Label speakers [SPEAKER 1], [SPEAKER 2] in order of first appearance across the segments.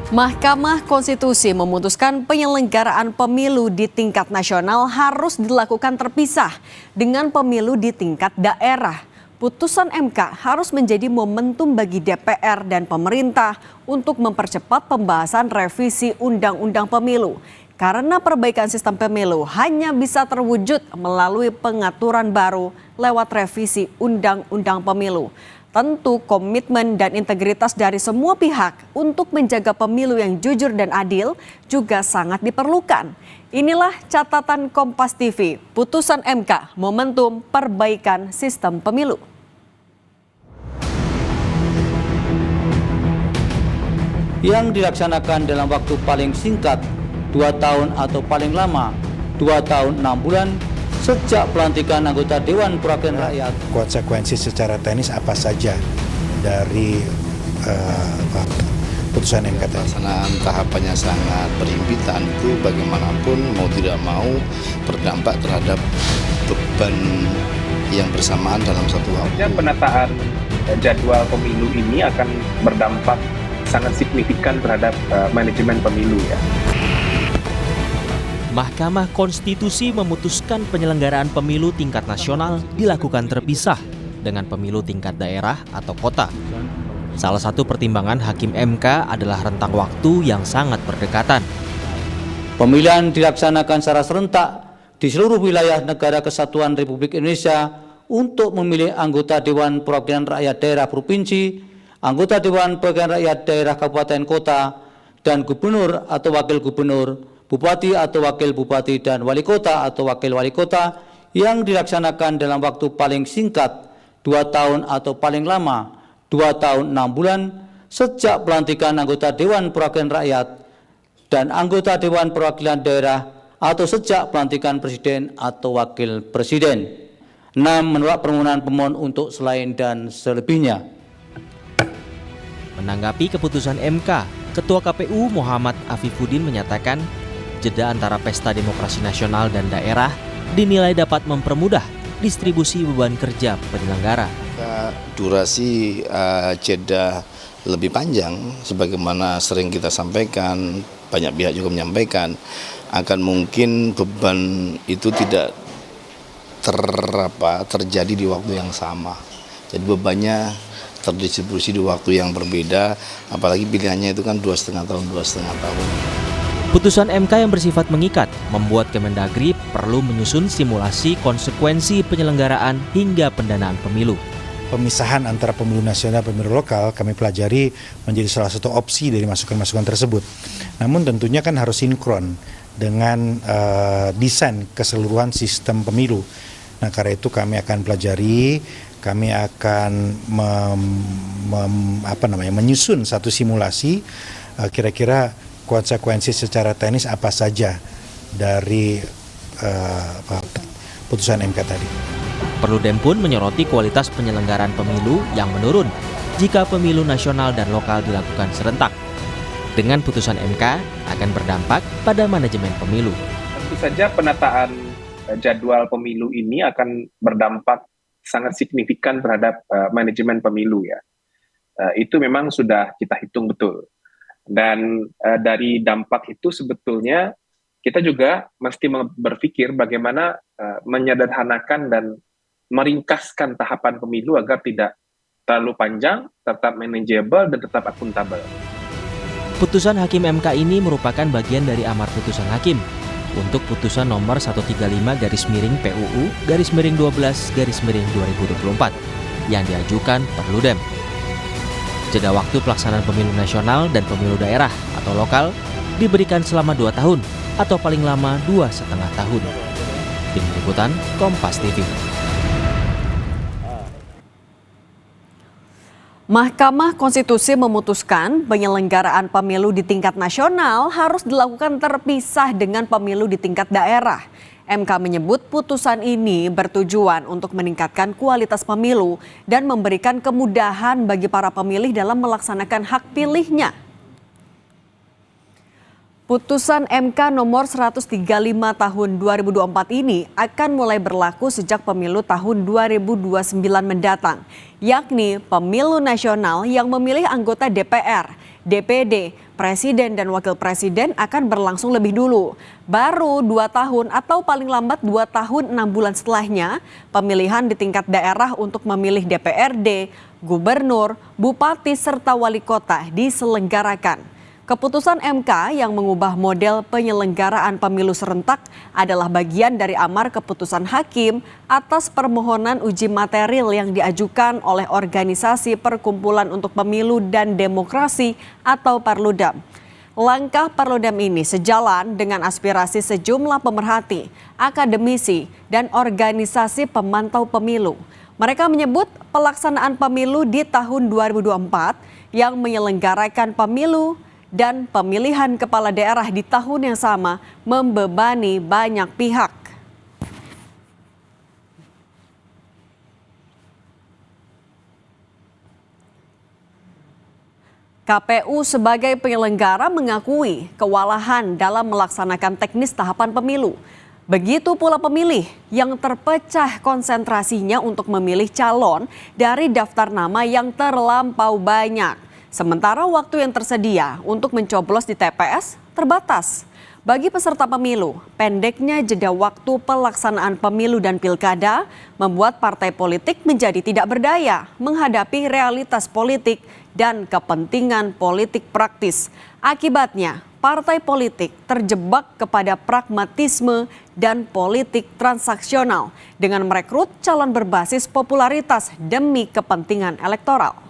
[SPEAKER 1] Mahkamah Konstitusi memutuskan penyelenggaraan pemilu di tingkat nasional harus dilakukan terpisah dengan pemilu di tingkat daerah. Putusan MK harus menjadi momentum bagi DPR dan pemerintah untuk mempercepat pembahasan revisi Undang-Undang Pemilu. Karena perbaikan sistem pemilu hanya bisa terwujud melalui pengaturan baru lewat revisi Undang-Undang Pemilu. Tentu komitmen dan integritas dari semua pihak untuk menjaga pemilu yang jujur dan adil juga sangat diperlukan. Inilah catatan Kompas TV, putusan MK, momentum perbaikan sistem pemilu.
[SPEAKER 2] Yang dilaksanakan dalam waktu paling singkat 2 tahun atau paling lama 2 tahun 6 bulan sejak pelantikan anggota Dewan Perwakilan Rakyat.
[SPEAKER 3] Konsekuensi secara teknis apa saja dari putusan MK tadi?
[SPEAKER 4] Pelaksanaan tahapannya sangat berhimpitan, itu bagaimanapun mau tidak mau berdampak terhadap beban yang bersamaan dalam satu waktu.
[SPEAKER 5] Penataan jadwal pemilu ini akan berdampak sangat signifikan terhadap manajemen pemilu ya.
[SPEAKER 6] Mahkamah Konstitusi memutuskan penyelenggaraan pemilu tingkat nasional dilakukan terpisah dengan pemilu tingkat daerah atau kota. Salah satu pertimbangan Hakim MK adalah rentang waktu yang sangat berdekatan.
[SPEAKER 2] Pemilihan dilaksanakan secara serentak di seluruh wilayah Negara Kesatuan Republik Indonesia untuk memilih anggota Dewan Perwakilan Rakyat Daerah Provinsi, anggota Dewan Perwakilan Rakyat Daerah Kabupaten Kota, dan gubernur atau wakil gubernur, bupati atau wakil bupati, dan wali kota atau wakil wali kota yang dilaksanakan dalam waktu paling singkat 2 tahun atau paling lama 2 tahun 6 bulan sejak pelantikan anggota Dewan Perwakilan Rakyat dan anggota Dewan Perwakilan Daerah atau sejak pelantikan Presiden atau Wakil Presiden. 6. Menolak permohonan pemohon untuk selain dan selebihnya.
[SPEAKER 6] Menanggapi keputusan MK, Ketua KPU Muhammad Afifuddin menyatakan jeda antara pesta demokrasi nasional dan daerah dinilai dapat mempermudah distribusi beban kerja penyelenggara.
[SPEAKER 4] Durasi jeda lebih panjang, sebagaimana sering kita sampaikan, banyak pihak juga menyampaikan, akan mungkin beban itu tidak terjadi di waktu yang sama. Jadi bebannya terdistribusi di waktu yang berbeda, apalagi pilihannya itu kan 2,5 tahun.
[SPEAKER 6] Putusan MK yang bersifat mengikat membuat Kemendagri perlu menyusun simulasi konsekuensi penyelenggaraan hingga pendanaan pemilu.
[SPEAKER 3] Pemisahan antara pemilu nasional dan pemilu lokal kami pelajari menjadi salah satu opsi dari masukan-masukan tersebut. Namun tentunya kan harus sinkron dengan desain keseluruhan sistem pemilu. Nah, karena itu kami akan pelajari, kami akan menyusun satu simulasi kira-kira konsekuensi secara teknis apa saja dari putusan MK tadi.
[SPEAKER 6] Perludem pun menyoroti kualitas penyelenggaraan pemilu yang menurun jika pemilu nasional dan lokal dilakukan serentak. Dengan putusan MK akan berdampak pada manajemen pemilu.
[SPEAKER 5] Tentu saja penataan jadwal pemilu ini akan berdampak sangat signifikan terhadap manajemen pemilu ya. Itu memang sudah kita hitung betul. Dan dari dampak itu sebetulnya kita juga mesti berpikir bagaimana menyederhanakan dan meringkaskan tahapan pemilu agar tidak terlalu panjang, tetap manageable, dan tetap akuntabel.
[SPEAKER 6] Putusan Hakim MK ini merupakan bagian dari amar putusan Hakim untuk putusan nomor 135-PUU-12-2024 yang diajukan Perludem. Jeda waktu pelaksanaan pemilu nasional dan pemilu daerah atau lokal diberikan selama 2 tahun atau paling lama 2,5 tahun. Tim Liputan Kompas TV.
[SPEAKER 1] Mahkamah Konstitusi memutuskan penyelenggaraan pemilu di tingkat nasional harus dilakukan terpisah dengan pemilu di tingkat daerah. MK menyebut putusan ini bertujuan untuk meningkatkan kualitas pemilu dan memberikan kemudahan bagi para pemilih dalam melaksanakan hak pilihnya. Putusan MK nomor 135 tahun 2024 ini akan mulai berlaku sejak pemilu tahun 2029 mendatang, yakni pemilu nasional yang memilih anggota DPR DPD, Presiden dan Wakil Presiden akan berlangsung lebih dulu. Baru 2 tahun atau paling lambat 2 tahun 6 bulan setelahnya, pemilihan di tingkat daerah untuk memilih DPRD, gubernur, bupati, serta wali kota diselenggarakan. Keputusan MK yang mengubah model penyelenggaraan pemilu serentak adalah bagian dari amar keputusan hakim atas permohonan uji material yang diajukan oleh Organisasi Perkumpulan untuk Pemilu dan Demokrasi atau Perludem. Langkah Perludem ini sejalan dengan aspirasi sejumlah pemerhati, akademisi, dan organisasi pemantau pemilu. Mereka menyebut pelaksanaan pemilu di tahun 2024 yang menyelenggarakan pemilu dan pemilihan kepala daerah di tahun yang sama membebani banyak pihak. KPU sebagai penyelenggara mengakui kewalahan dalam melaksanakan teknis tahapan pemilu. Begitu pula pemilih yang terpecah konsentrasinya untuk memilih calon dari daftar nama yang terlampau banyak. Sementara waktu yang tersedia untuk mencoblos di TPS terbatas. Bagi peserta pemilu, pendeknya jeda waktu pelaksanaan pemilu dan pilkada membuat partai politik menjadi tidak berdaya menghadapi realitas politik dan kepentingan politik praktis. Akibatnya, partai politik terjebak kepada pragmatisme dan politik transaksional dengan merekrut calon berbasis popularitas demi kepentingan elektoral.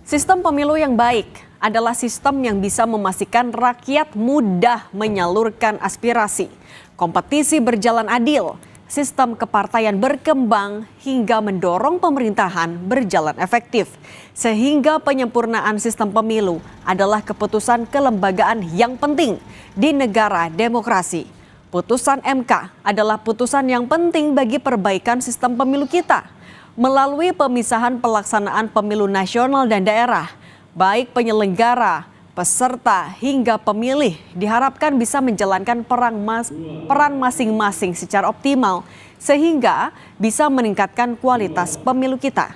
[SPEAKER 1] Sistem pemilu yang baik adalah sistem yang bisa memastikan rakyat mudah menyalurkan aspirasi, kompetisi berjalan adil, sistem kepartaian berkembang hingga mendorong pemerintahan berjalan efektif. Sehingga penyempurnaan sistem pemilu adalah keputusan kelembagaan yang penting di negara demokrasi. Putusan MK adalah putusan yang penting bagi perbaikan sistem pemilu kita. Melalui pemisahan pelaksanaan pemilu nasional dan daerah, baik penyelenggara, peserta hingga pemilih diharapkan bisa menjalankan peran masing-masing secara optimal sehingga bisa meningkatkan kualitas pemilu kita.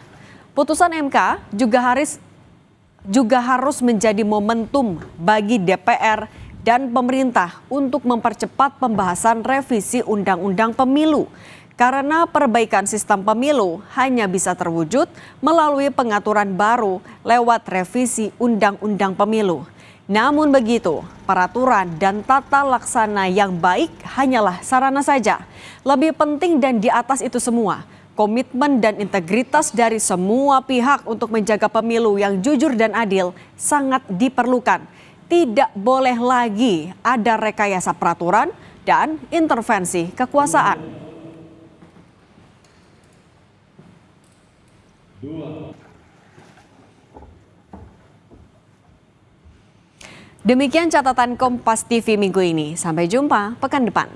[SPEAKER 1] Putusan MK juga harus menjadi momentum bagi DPR dan pemerintah untuk mempercepat pembahasan revisi Undang-Undang Pemilu. Karena perbaikan sistem pemilu hanya bisa terwujud melalui pengaturan baru lewat revisi Undang-Undang Pemilu. Namun begitu, peraturan dan tata laksana yang baik hanyalah sarana saja. Lebih penting dan di atas itu semua, komitmen dan integritas dari semua pihak untuk menjaga pemilu yang jujur dan adil sangat diperlukan. Tidak boleh lagi ada rekayasa peraturan dan intervensi kekuasaan. Demikian catatan Kompas TV minggu ini. Sampai jumpa pekan depan.